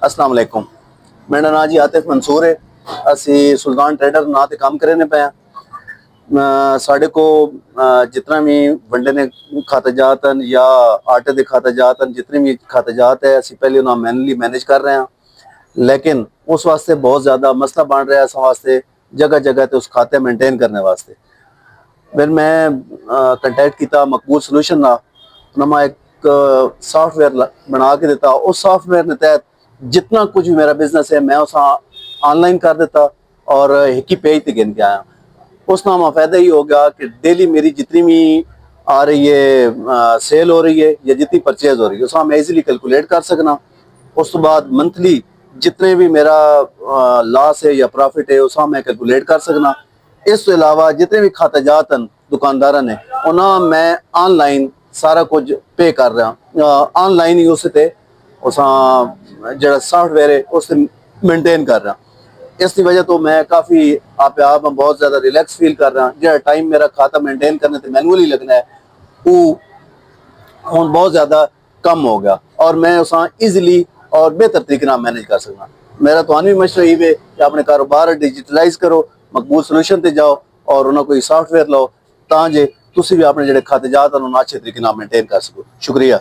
अस्सलाम वालेकुम। मेरा नाम जी आतिफ मंसूर है। ਅਸੀਂ ਸੁਲਤਾਨ ਟਰੇਡਰ ਨਾਂ ਤੇ ਕੰਮ ਕਰੇ ਨੇ ਪਿਆ। ਸਾਡੇ ਕੋ ਜਿਤਨਾ ਵੀ ਵੰਡੇ ਨੇ ਖਾਤੇਜਾਤ ਹਨ ਜਾਂ ਆਟੇ ਦੇ ਖਾਤੇਜਾਤ ਹਨ, ਜਿਤਨੇ ਵੀ ਖਾਤੇਜਾਤ ਹੈ ਅਸੀਂ ਪਹਿਲੇ ਉਹਨਾਂ ਮੈਨੂਅਲੀ ਮੈਨੇਜ ਕਰ ਰਹੇ ਹਾਂ। लेकिन उस वास्ते बहुत ज़्यादा मसला बन रहा है इस वास्ते जगह जगह तो उस खाते मेंटेन करने वास्ते। फिर मैं कंटैक्ट किया मकबूल सोल्यूशन ना उन्होंने एक सॉफ्टवेयर बना के दिता। उस सॉफ्टवेयर के तहत जितना कुछ भी मेरा बिजनेस है मैं उस ऑनलाइन कर देता और एक ही पेज पे गिन के आया। उस नाम फ़ायदा ही हो गया कि डेली मेरी जितनी भी आ रही है सेल हो रही है या जितनी परचेज हो रही है उस मैं ईजिली कैलकुलेट कर सकना। उस तो बाद मंथली जितने भी मेरा लॉस है या प्रॉफिट है उस मैं कैलकुलेट कर सकना। इस तो अलावा जितने भी खातेजात हैं दुकानदार ने उन्हें मैं ऑनलाइन सारा कुछ पे कर रहा। ऑनलाइन ही उससे उस जो सॉफ्टवेयर है उससे मेनटेन कर रहा। इसकी वजह तो मैं काफ़ी आप बहुत ज़्यादा रिलैक्स फील कर रहा। जो टाइम मेरा खाता मेनटेन करने से मैनुअली लगना है वो हूँ बहुत ज़्यादा कम हो गया और मैं उस ईजिली और बेहतर तरीके नाल मैनेज कर सकना। मेरा तो भी मशवरा ये है कि अपने कारोबार डिजिटलाइज करो, मकबूल सोल्यूशन ते जाओ और उन्होंने कोई सॉफ्टवेयर लो तां जे तुसी भी अपने जो खातेजात हैं उन्होंने अच्छे तरीके नाल मेनटेन कर सको। शुक्रिया।